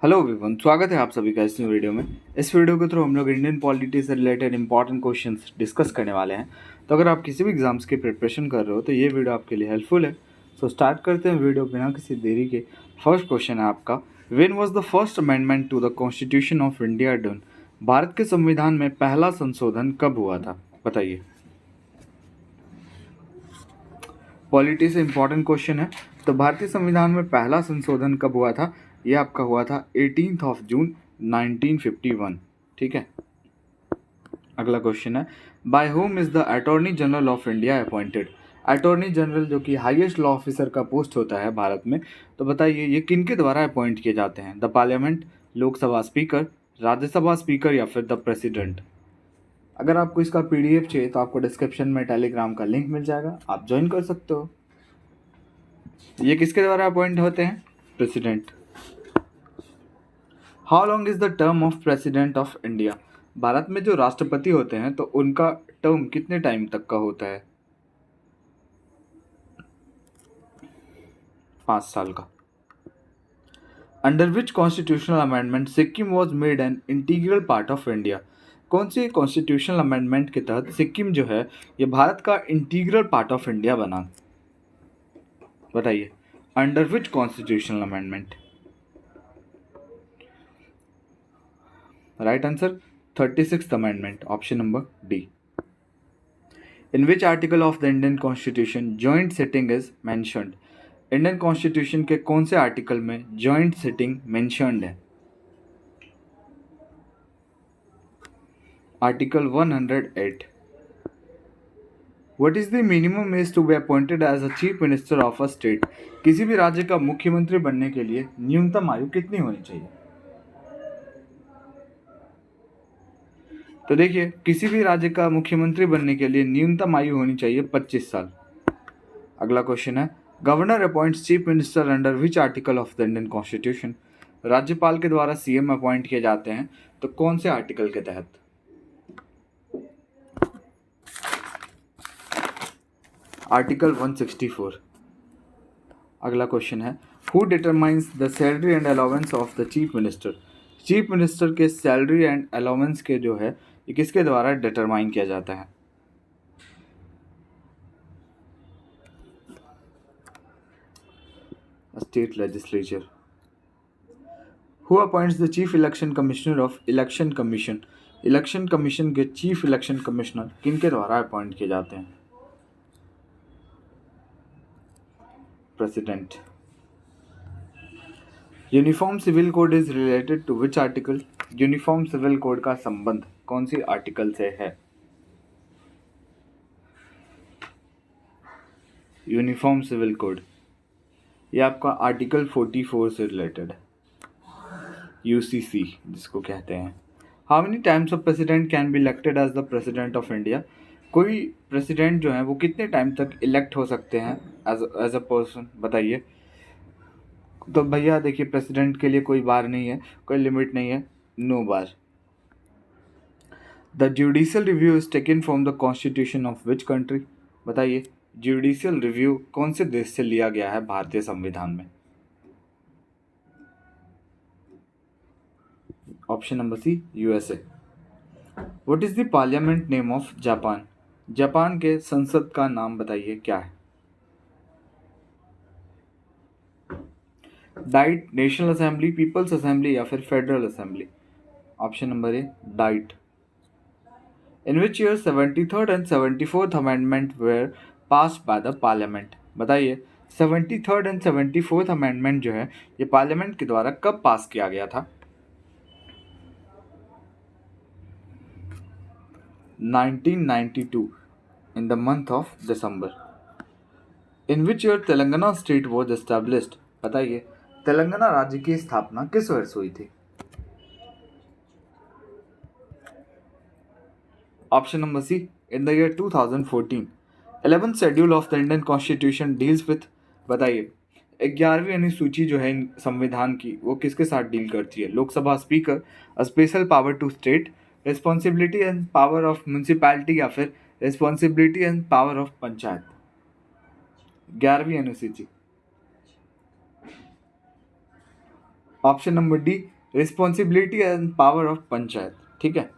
Hello everyone, स्वागत है आप सभी का इस न्यू वीडियो में। इस वीडियो के थ्रू हम लोग इंडियन पॉलिटी से रिलेटेड इंपॉर्टेंट क्वेश्चंस डिस्कस करने वाले हैं। तो अगर आप किसी भी एग्जाम्स की प्रिपरेशन कर रहे हो तो ये वीडियो आपके लिए हेल्पफुल है। सो स्टार्ट करते हैं वीडियो बिना किसी देरी के। फर्स्ट क्वेश्चन है आपका, when was the first amendment to the constitution of India done? भारत के संविधान में पहला संशोधन कब हुआ था, बताइए। पॉलिटी से इंपॉर्टेंट क्वेश्चन है। तो भारतीय संविधान में पहला संशोधन कब हुआ था? यह आपका हुआ था 18 जून 1951। ठीक है। अगला क्वेश्चन है, by whom is the attorney general of India appointed? Attorney general जो कि हाईएस्ट लॉ ऑफिसर का पोस्ट होता है भारत में, तो बताइए ये किनके द्वारा अपॉइंट किए जाते हैं? The parliament, Lok Sabha speaker, Rajya Sabha speaker या फिर द प्रेसिडेंट? अगर आपको इसका पीडीएफ चाहिए तो आपको डिस्क्रिप्शन में टेलीग्राम का लिंक मिल जाएगा, आप ज्वाइन कर सकते हो। ये किसके द्वारा अपॉइंट होते हैं? President. How long is the term of president of India? Bharat में जो राष्ट्रपति होते हैं तो उनका टर्म कितने टाइम तक का होता है? 5 साल का। Under which constitutional amendment Sikkim was made an integral part of India? कौन सी कॉन्स्टिट्यूशनल अमेंडमेंट के तहत सिक्किम जो है ये भारत का इंटीग्रल पार्ट ऑफ इंडिया बना? बताइए, under which constitutional amendment? Right answer 36th amendment, option number D. In which article of the Indian constitution joint sitting is mentioned? Indian constitution के कौन से आर्टिकल में जॉइंट सिटिंग मेंशन्ड है? Article 108। What is the minimum age to be appointed as a chief minister of a state? किसी भी राज्य का मुख्यमंत्री बनने के लिए न्यूनतम आयु कितनी होनी चाहिए? तो देखिए, किसी भी राज्य का मुख्यमंत्री बनने के लिए न्यूनतम आयु होनी चाहिए 25 साल। अगला क्वेश्चन है, governor appoints chief minister under which article of the Indian constitution? राज्यपाल के द्वारा सीएम अपॉइंट किए जाते हैं तो कौन से आर्टिकल के तहत? आर्टिकल 164। अगला क्वेश्चन है, who determines the salary and allowance of the chief minister? Chief minister के सैलरी एंड अलाउंस के जो है ये किसके द्वारा डिटरमाइन किया जाता है? State legislature. Who appoints the chief election commissioner of election commission? Election commission के चीफ इलेक्शन कमिश्नर किनके द्वारा अपॉइंट किए जाते हैं? President. Uniform civil code is related to which article? Uniform civil code का संबंध कौन सी आर्टिकल से है? यूनिफॉर्म सिविल कोड ये आपका आर्टिकल 44 से रिलेटेड है, यूसीसी जिसको कहते हैं। How many times of president can be elected as the president of India? कोई प्रेसिडेंट जो है वो कितने टाइम तक इलेक्ट हो सकते हैं एज अ पर्सन, बताइए। तो भैया देखिए, प्रेसिडेंट के लिए कोई बार नहीं है, कोई लिमिट नहीं है, no bar. The judicial review is taken from the constitution of which country? बताइए, जुडिशियल रिव्यू कौन से देश से लिया गया है भारतीय संविधान में? Option number C, USA. What is the parliament name of Japan? Japan के संसद का नाम बताइए क्या है? Diet, national assembly, people's assembly या फिर federal assembly? Option number A, Diet. In which year 73rd and 74th amendment were passed by the parliament? बताइए, 73rd एंड 74th अमेंडमेंट जो है ये पार्लियामेंट के द्वारा कब पास किया गया था? 1992 in the month of December. In which year Telangana state was established? बताइए, तेलंगाना राज्य की स्थापना किस वर्ष हुई थी? Option number C, in the year 2014। 11th schedule of the Indian constitution deals with? बताइए, 11वीं अनुसूची जो है संविधान की वो किसके साथ डील करती है? Lok Sabha speaker, special power to state, responsibility and power of municipality या फिर responsibility and power of panchayat? 11वीं अनुसूची। Option number D, responsibility and power of panchayat, ठीक है।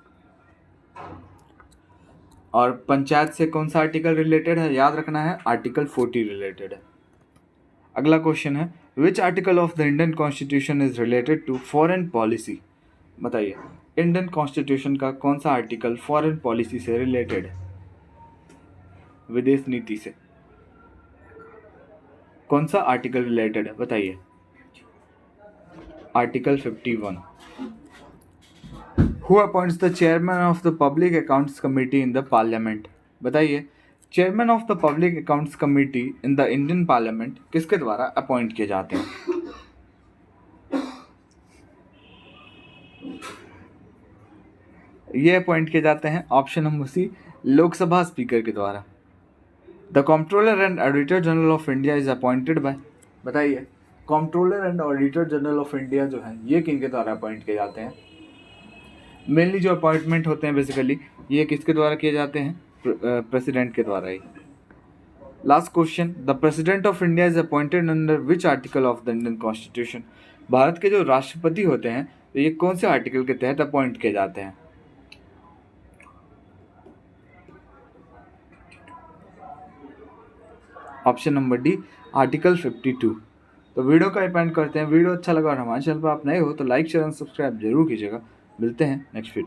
और पंचायत से कौन सा आर्टिकल रिलेटेड है, याद रखना है आर्टिकल 40 रिलेटेड है। अगला क्वेश्चन है, which article of the Indian constitution is related to foreign policy. बताइए इंडियन कॉन्स्टिट्यूशन का कौन सा आर्टिकल फॉरेन पॉलिसी से रिलेटेड है, विदेश नीति से कौन सा आर्टिकल रिलेटेड है, बताइए। Article 51। Who appoints the chairman of the public accounts committee in the parliament. बताइए chairman of the public accounts committee in the Indian parliament किसके द्वारा अपॉइंट किए जाते हैं। ये अपॉइंट किए जाते हैं option number C, Lok Sabha speaker के द्वारा। The controller and auditor general of India is appointed by. बताइए controller and auditor general of India जो है ये किनके द्वारा अपॉइंट किए जाते हैं। मेनली जो अपॉइंटमेंट होते हैं बेसिकली ये किसके द्वारा किए जाते हैं, प्रेसिडेंट के द्वारा ही। Last question, the president of India is appointed under which article of the Indian constitution. Bharat के जो राष्ट्रपति होते हैं तो ये कौन से आर्टिकल के तहत अपॉइंट किए जाते हैं। Option number D, article 52। तो वीडियो का एंड करते हैं। वीडियो अच्छा लगा और हमारे चैनल पर आप नए हो तो लाइक शेयर एंड सब्सक्राइब जरूर कीजिएगा। मिलते हैं नेक्स्ट वीडियो।